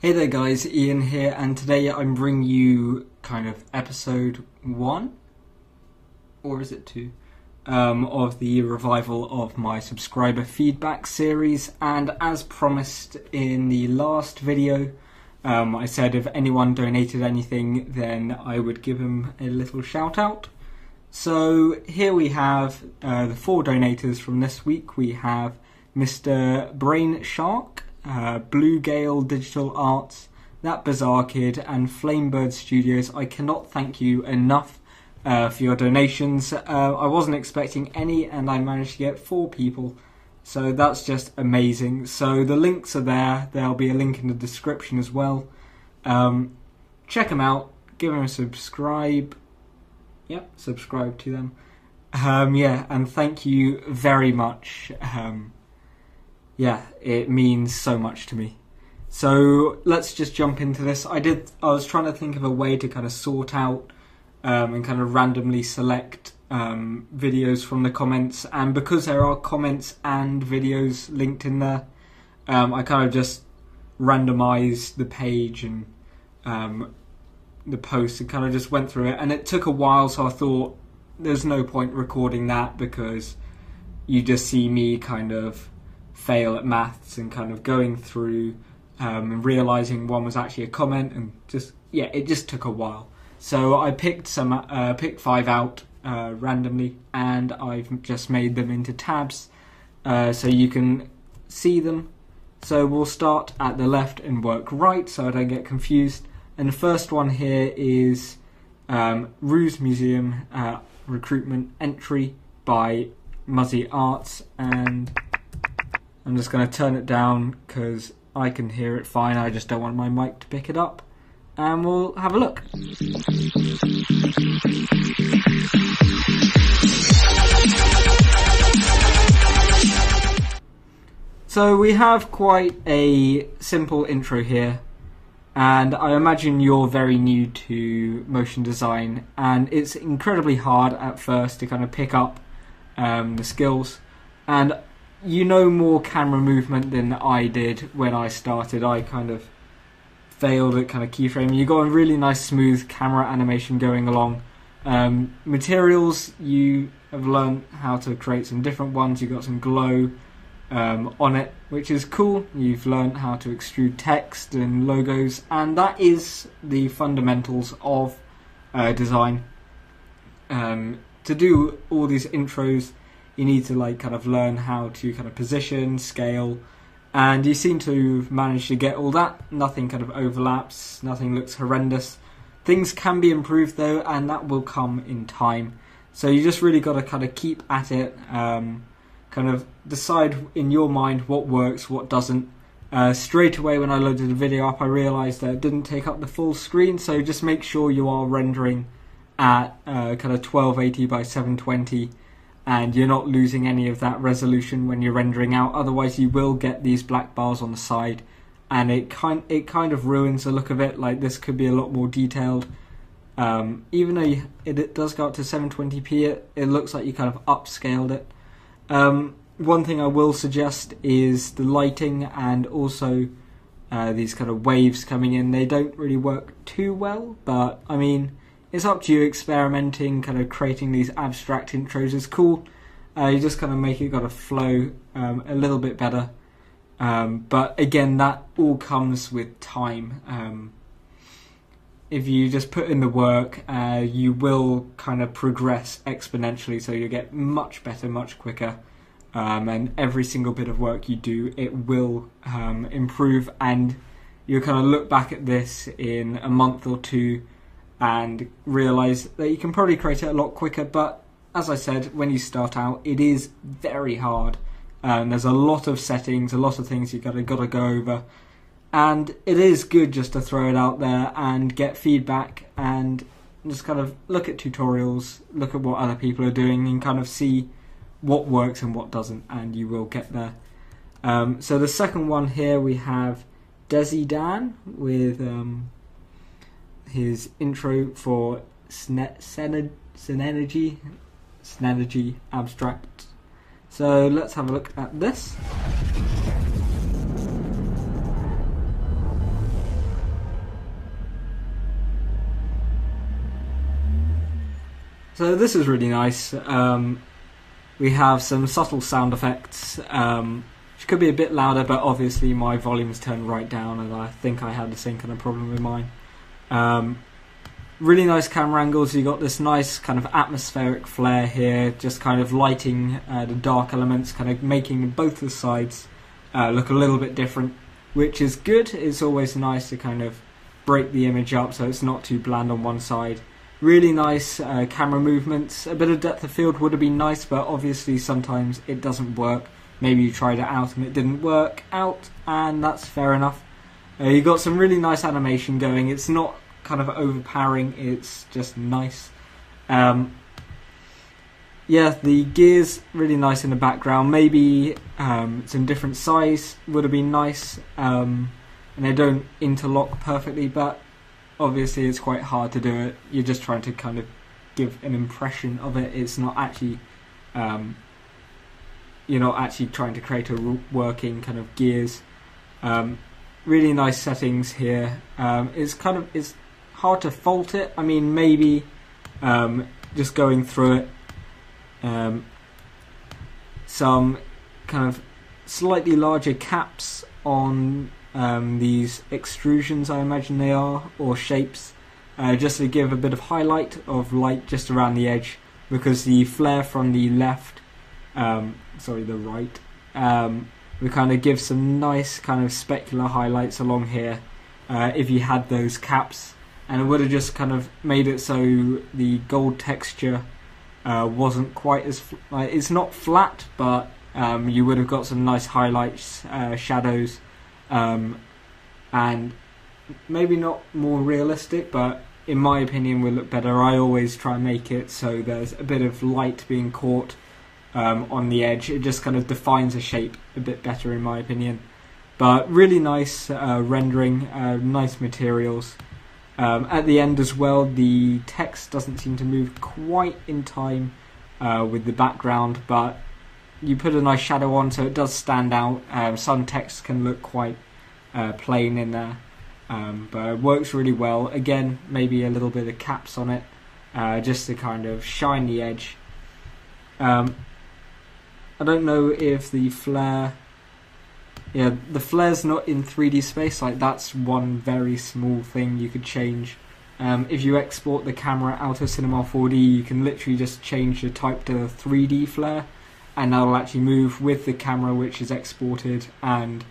Hey there guys, Ian here, and today I'm bringing you kind of episode 1, or is it 2, of the revival of my subscriber feedback series. And as promised in the last video, I said if anyone donated anything then I would give them a little shout out. So here we have the 4 donators from this week. We have Mr. Brain Shark, Blue Gale Digital Arts, That Bizarre Kid, and Flamebird Studios. I cannot thank you enough for your donations. I wasn't expecting any, and I managed to get 4 people, so that's just amazing. So the links are there. There'll be a link in the description as well. Check them out. Give them a subscribe. Yep, subscribe to them. Yeah, and thank you very much. Yeah, it means so much to me. So let's just jump into this. I was trying to think of a way to kind of sort out and kind of randomly select videos from the comments, and because there are comments and videos linked in there, I kind of just randomized the page and the post and kind of just went through it, and it took a while, so I thought there's no point recording that because you just see me kind of fail at maths and kind of going through and realizing one was actually a comment, and just, yeah, it just took a while. So I picked 5 out randomly, and I've just made them into tabs so you can see them. So we'll start at the left and work right so I don't get confused. And the first one here is Ruth Museum recruitment entry by Muzzy Arts, and I'm just going to turn it down because I can hear it fine. I just don't want my mic to pick it up. And we'll have a look. So we have quite a simple intro here. And I imagine you're very new to motion design, and it's incredibly hard at first to kind of pick up the skills. And you know more camera movement than I did when I started. I kind of failed at kind of keyframing. You got a really nice smooth camera animation going along. Materials, you have learned how to create some different ones. You got some glow on it, which is cool. You've learned how to extrude text and logos, and that is the fundamentals of design. To do all these intros, you need to like kind of learn how to kind of position, scale, and you seem to have managed to get all that. Nothing kind of overlaps, nothing looks horrendous. Things can be improved though, and that will come in time. So you just really got to kind of keep at it, kind of decide in your mind what works, what doesn't. Straight away when I loaded the video up, I realised that it didn't take up the full screen, so just make sure you are rendering at kind of 1280 by 720, and you're not losing any of that resolution when you're rendering out. Otherwise you will get these black bars on the side, and it kind of ruins the look of it. Like, this could be a lot more detailed. Even though it does go up to 720p, it looks like you kind of upscaled it. One thing I will suggest is the lighting, and also these kind of waves coming in. They don't really work too well, but I mean, it's up to you. Experimenting, kind of creating these abstract intros is cool. You just kind of make it got to flow a little bit better. But again, that all comes with time. If you just put in the work, you will kind of progress exponentially, so you'll get much better, much quicker. And every single bit of work you do, it will improve, and you'll kind of look back at this in a month or 2 and realise that you can probably create it a lot quicker. But as I said, when you start out, it is very hard. There's a lot of settings, a lot of things you've got to go over, and it is good just to throw it out there and get feedback, and just kind of look at tutorials, look at what other people are doing, and kind of see what works and what doesn't, and you will get there. So the second one here, we have Desi Dan with his intro for Synergy Abstract. So let's have a look at this. So this is really nice. We have some subtle sound effects, which could be a bit louder, but obviously my volume's turned right down, and I think I had the same kind of problem with mine. Really nice camera angles. You got this nice kind of atmospheric flare here, just kind of lighting the dark elements, kind of making both the sides look a little bit different, which is good. It's always nice to kind of break the image up so it's not too bland on one side. Really nice camera movements. A bit of depth of field would have been nice, but obviously sometimes it doesn't work. Maybe you tried it out and it didn't work out, and that's fair enough. You got some really nice animation going. It's not kind of overpowering, it's just nice. Yeah, the gears really nice in the background. Maybe some different size would have been nice, and they don't interlock perfectly, but obviously it's quite hard to do it. You're just trying to kind of give an impression of it. It's not actually you're not actually trying to create a working kind of gears. Really nice settings here. It's hard to fault it. I mean, maybe just going through it, some kind of slightly larger caps on these extrusions, I imagine they are, or shapes, just to give a bit of highlight of light just around the edge, because the flare from the left, the right, we kind of give some nice kind of specular highlights along here if you had those caps, and it would have just kind of made it so the gold texture wasn't quite as it's not flat, but you would have got some nice highlights, shadows, and maybe not more realistic, but in my opinion will look better. I always try and make it so there's a bit of light being caught on the edge. It just kind of defines a shape a bit better in my opinion. But really nice rendering, nice materials. At the end as well, the text doesn't seem to move quite in time with the background, but you put a nice shadow on so it does stand out. Some text can look quite plain in there, but it works really well. Again, maybe a little bit of caps on it, just to kind of shine the edge. I don't know if the flare... Yeah, the flare's not in 3D space. Like, that's one very small thing you could change. If you export the camera out of Cinema 4D, you can literally just change the type to 3D flare, and that'll actually move with the camera which is exported, and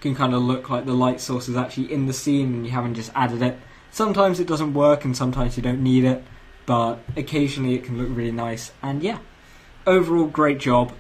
can kind of look like the light source is actually in the scene and you haven't just added it. Sometimes it doesn't work and sometimes you don't need it, but occasionally it can look really nice. And yeah, overall great job.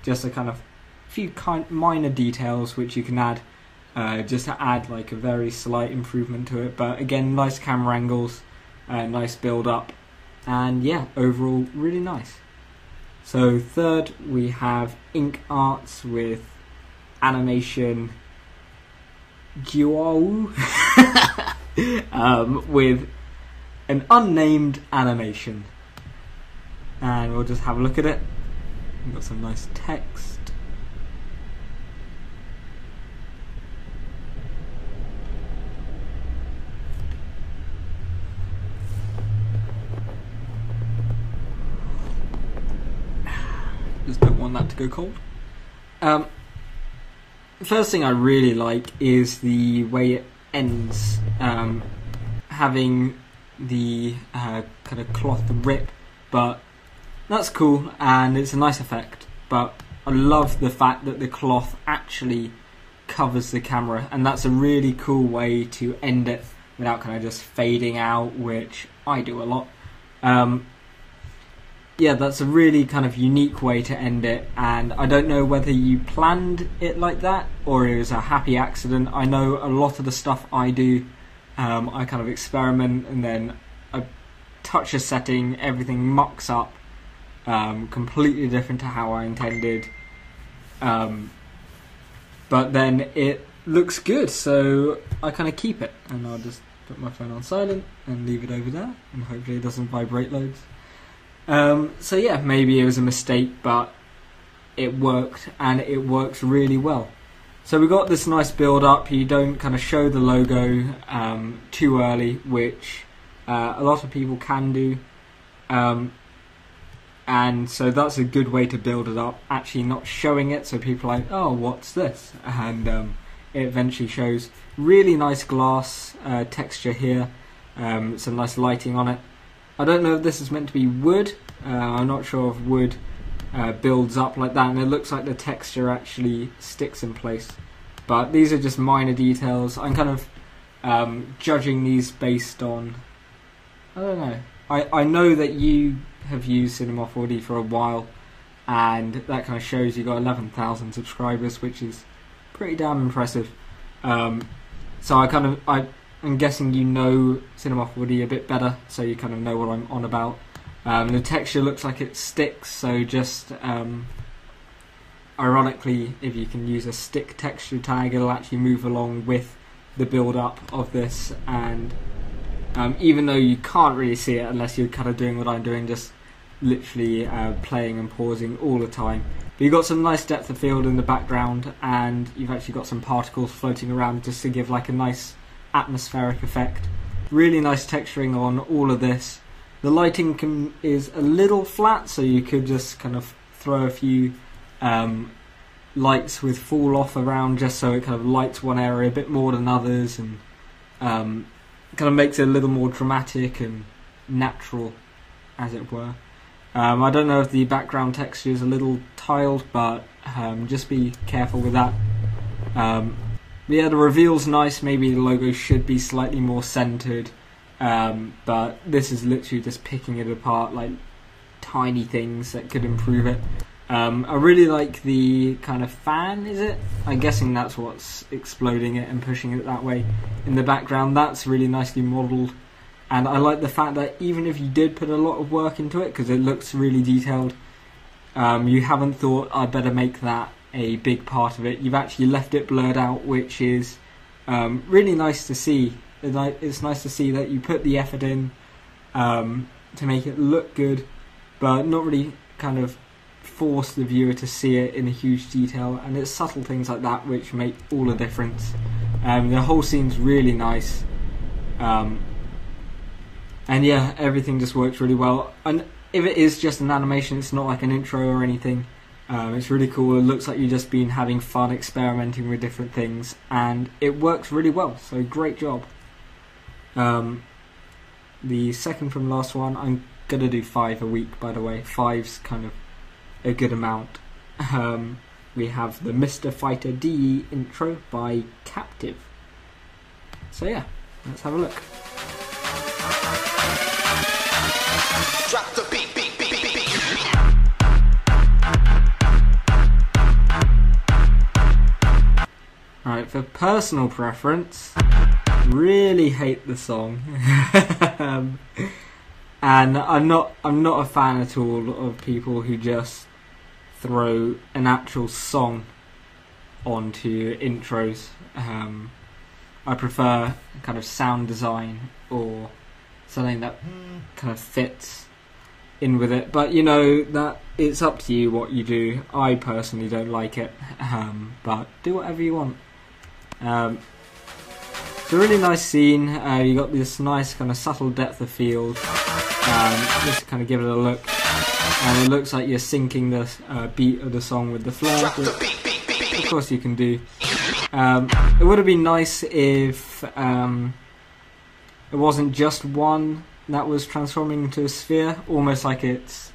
Just a kind of few minor details which you can add, just to add like a very slight improvement to it. But again, nice camera angles, nice build up, and yeah, overall really nice. So third, we have Ink Arts with animation Jiao with an unnamed animation, and we'll just have a look at it. We've got some nice text. Just don't want that to go cold. The first thing I really like is the way it ends, having the kind of cloth rip, but that's cool and it's a nice effect. But I love the fact that the cloth actually covers the camera, and that's a really cool way to end it without kind of just fading out, which I do a lot. Yeah, that's a really kind of unique way to end it, and I don't know whether you planned it like that or it was a happy accident. I know a lot of the stuff I do, I kind of experiment and then I touch a setting, everything mucks up, completely different to how I intended, but then it looks good, so I kind of keep it, and I'll just put my phone on silent and leave it over there, and hopefully it doesn't vibrate loads. So yeah, maybe it was a mistake, but it worked, and it works really well. So we got this nice build up. You don't kind of show the logo too early, which a lot of people can do. And so that's a good way to build it up, actually not showing it, so people are like, oh, what's this? And it eventually shows. Really nice glass texture here, some nice lighting on it. I don't know if this is meant to be wood, I'm not sure if wood builds up like that, and it looks like the texture actually sticks in place. But these are just minor details. I'm kind of judging these based on, I don't know. I know that you have used Cinema 4D for a while, and that kind of shows you got 11,000 subscribers, which is pretty damn impressive. So I'm guessing you know Cinema 4D a bit better, so you kind of know what I'm on about. The texture looks like it sticks, so just ironically, if you can use a stick texture tag, it'll actually move along with the build up of this. And even though you can't really see it unless you're kind of doing what I'm doing, just literally playing and pausing all the time. But you've got some nice depth of field in the background, and you've actually got some particles floating around just to give like a nice atmospheric effect. Really nice texturing on all of this. The lighting is a little flat, so you could just kind of throw a few lights with fall off around just so it kind of lights one area a bit more than others, and kind of makes it a little more dramatic and natural, as it were. I don't know if the background texture is a little tiled, but just be careful with that. But yeah, the reveal's nice. Maybe the logo should be slightly more centered, but this is literally just picking it apart, like tiny things that could improve it. I really like the kind of fan, is it? I'm guessing that's what's exploding it and pushing it that way in the background. That's really nicely modelled. And I like the fact that even if you did put a lot of work into it, because it looks really detailed, you haven't thought, I better make that a big part of it. You've actually left it blurred out, which is really nice to see. It's nice to see that you put the effort in to make it look good, but not really kind of force the viewer to see it in a huge detail. And it's subtle things like that which make all the difference. The whole scene's really nice. And yeah, everything just works really well. And if it is just an animation, it's not like an intro or anything. It's really cool. It looks like you've just been having fun experimenting with different things, and it works really well, so great job. The second from last one, I'm going to do 5 a week, by the way. 5's kind of a good amount. We have the Mr. Fighter DE intro by Captive. So yeah, let's have a look. Drop the beat, beat, beat, beat, beat. Right, for personal preference, really hate the song. And I'm not a fan at all of people who just throw an actual song onto intros. I prefer kind of sound design or something that kind of fits in with it, but you know that it's up to you what you do. I personally don't like it, but do whatever you want. It's a really nice scene. You got this nice kind of subtle depth of field, just to kind of give it a look, and it looks like you're syncing the beat of the song with the flare, which of course you can do. It would have been nice if it wasn't just one that was transforming into a sphere, almost like it's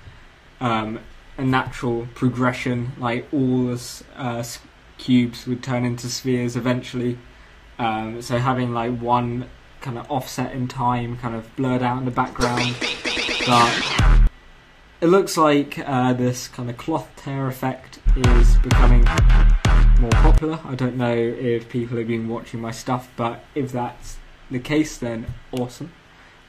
a natural progression, like all the cubes would turn into spheres eventually. So having like one kind of offset in time, kind of blurred out in the background. But it looks like this kind of cloth tear effect is becoming more popular. I don't know if people have been watching my stuff, but if that's the case, then awesome.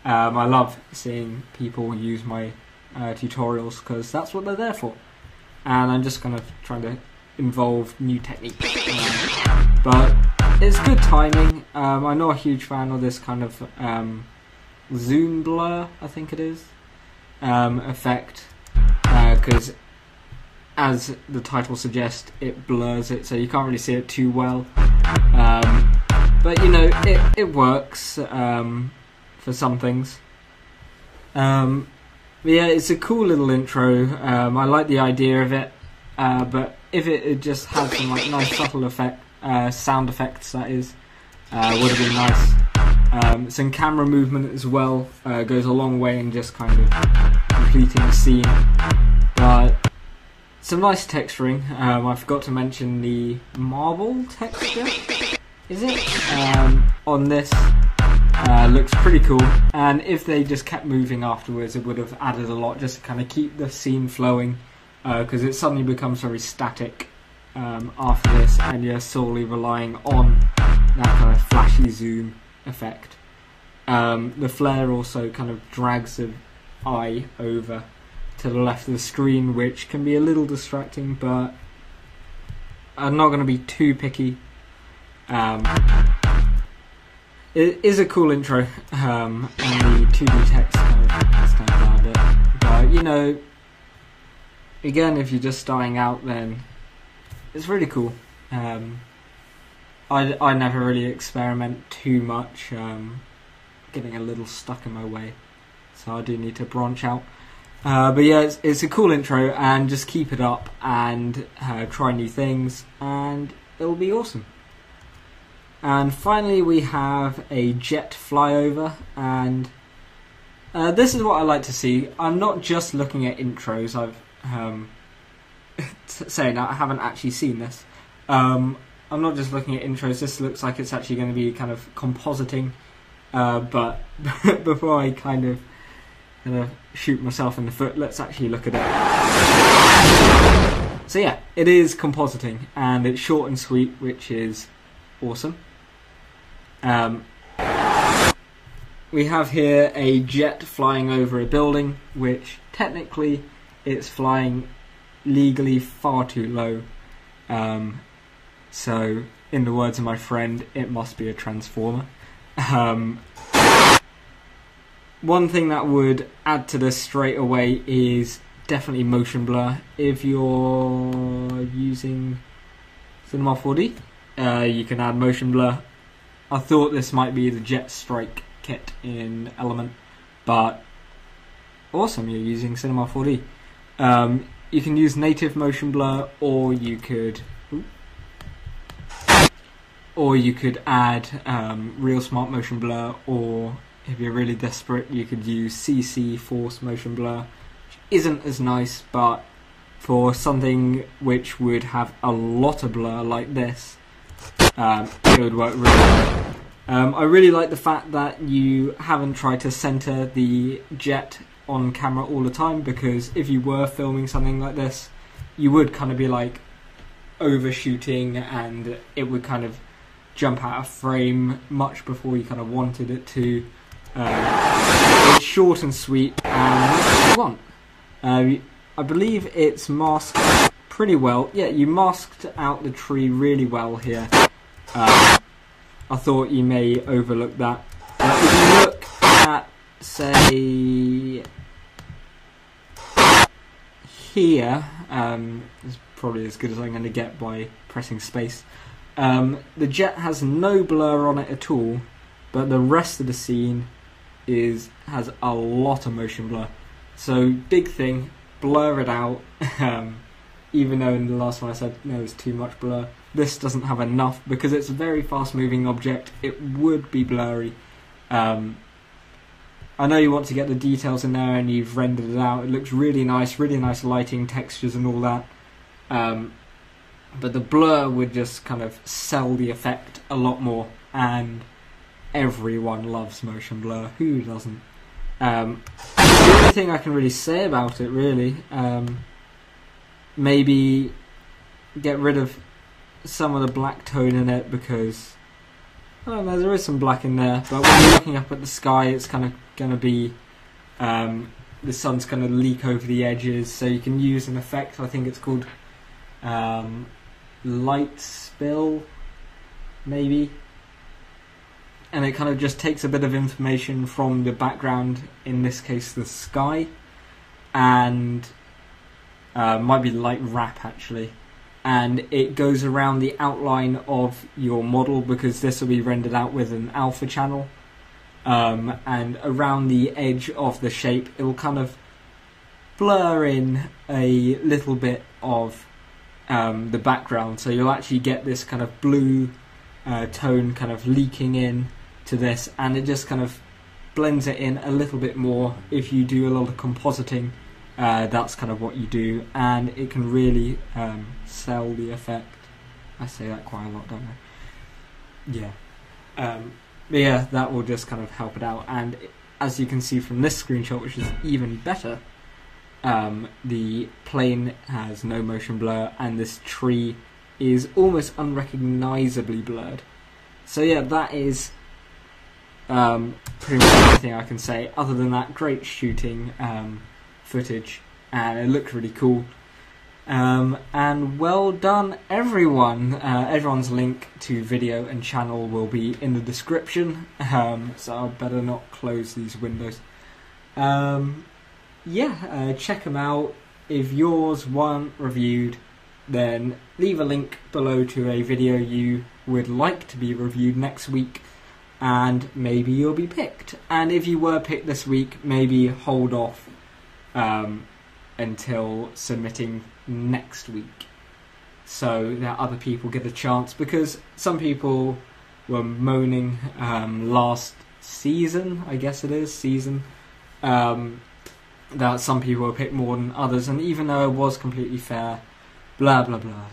I love seeing people use my tutorials because that's what they're there for, and I'm just kind of trying to involve new techniques. But it's good timing. I'm not a huge fan of this kind of zoom blur, I think it is, effect, because as the title suggests, it blurs it, so you can't really see it too well. But you know, it works for some things. But yeah, it's a cool little intro. I like the idea of it, but if it had just had some like nice subtle sound effects, that is, would have been nice. Some camera movement as well goes a long way in just kind of completing the scene. But some nice texturing. I forgot to mention the marble texture. Is it on this? Looks pretty cool, and if they just kept moving afterwards, it would have added a lot just to kind of keep the scene flowing, because it suddenly becomes very static after this, and you're solely relying on that kind of flashy zoom effect. The flare also kind of drags the eye over to the left of the screen, which can be a little distracting, but I'm not going to be too picky. It is a cool intro, and the 2D text kind of stands out a bit. But, you know, again, if you're just starting out, then it's really cool. I never really experiment too much, getting a little stuck in my way, so I do need to branch out. But yeah, it's a cool intro, and just keep it up and try new things, and it'll be awesome. And finally we have a jet flyover, and this is what I like to see. I'm not just looking at intros. I've saying that I haven't actually seen this. I'm not just looking at intros. This looks like it's actually going to be kind of compositing, but before I kind of shoot myself in the foot, let's actually look at it. So yeah, it is compositing, and it's short and sweet, which is awesome. We have here a jet flying over a building, which technically it's flying legally far too low. So, in the words of my friend, it must be a transformer. One thing that would add to this straight away is definitely motion blur. If you're using Cinema 4D, you can add motion blur. I thought this might be the Jet Strike kit in Element, but awesome, you're using Cinema 4D. You can use native motion blur, or you could add real smart motion blur, or if you're really desperate, you could use CC Force motion blur, which isn't as nice, but for something which would have a lot of blur like this, it would work really well. I really like the fact that you haven't tried to center the jet on camera all the time, because if you were filming something like this, you would kind of be like overshooting, and it would kind of jump out of frame much before you kind of wanted it to. It's short and sweet, and that's what you want. I believe it's masked pretty well. Yeah, you masked out the tree really well here. I thought you may overlook that. If you look at, say, here, it's probably as good as I'm going to get by pressing space. The jet has no blur on it at all, but the rest of the scene has a lot of motion blur. So big thing, blur it out. Even though in the last one I said no, there's too much blur. This doesn't have enough, because it's a very fast moving object. It would be blurry. I know you want to get the details in there, and you've rendered it out. It looks really nice lighting, textures and all that. But the blur would just kind of sell the effect a lot more, and everyone loves motion blur. Who doesn't? The only thing I can really say about it, really, maybe get rid of some of the black tone in it, because I don't know, there is some black in there, but when you're looking up at the sky, it's kind of going to be the sun's going to leak over the edges, so you can use an effect, I think it's called light spill, maybe, and it kind of just takes a bit of information from the background, in this case the sky, and might be light wrap actually, and it goes around the outline of your model, because this will be rendered out with an alpha channel, and around the edge of the shape it will kind of blur in a little bit of the background, so you'll actually get this kind of blue tone kind of leaking in to this, and it just kind of blends it in a little bit more. If you do a lot of compositing, that's kind of what you do, and it can really sell the effect. I say that quite a lot, don't I? Yeah. But yeah, that will just kind of help it out, and as you can see from this screenshot, which is even better, the plane has no motion blur, and this tree is almost unrecognisably blurred. So yeah, that is pretty much everything I can say. Other than that, great shooting footage, and it looked really cool. And well done, everyone. Everyone's link to video and channel will be in the description, so I better not close these windows. Check them out. If yours weren't reviewed, then leave a link below to a video you would like to be reviewed next week, and maybe you'll be picked. And if you were picked this week, maybe hold off until submitting next week, so that other people get a chance, because some people were moaning last season, I guess it is, that some people were picked more than others, and even though it was completely fair, blah blah blah,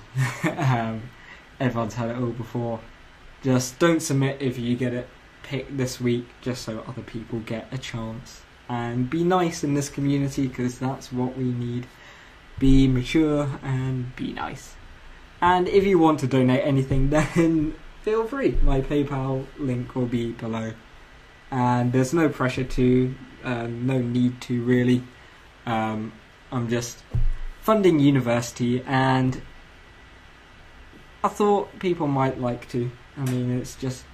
everyone's had it all before. Just don't submit if you get it picked this week, just so other people get a chance. And be nice in this community, because that's what we need. Be mature and be nice. And if you want to donate anything, then feel free. My PayPal link will be below. And there's no pressure to, no need to really. I'm just funding university, and I thought people might like to. I mean, it's just,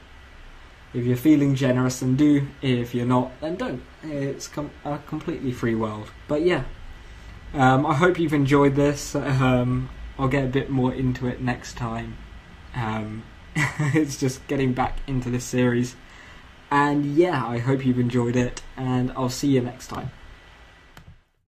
if you're feeling generous, then do. If you're not, then don't. It's a completely free world. But yeah, I hope you've enjoyed this. I'll get a bit more into it next time. It's just getting back into this series. And yeah, I hope you've enjoyed it, and I'll see you next time.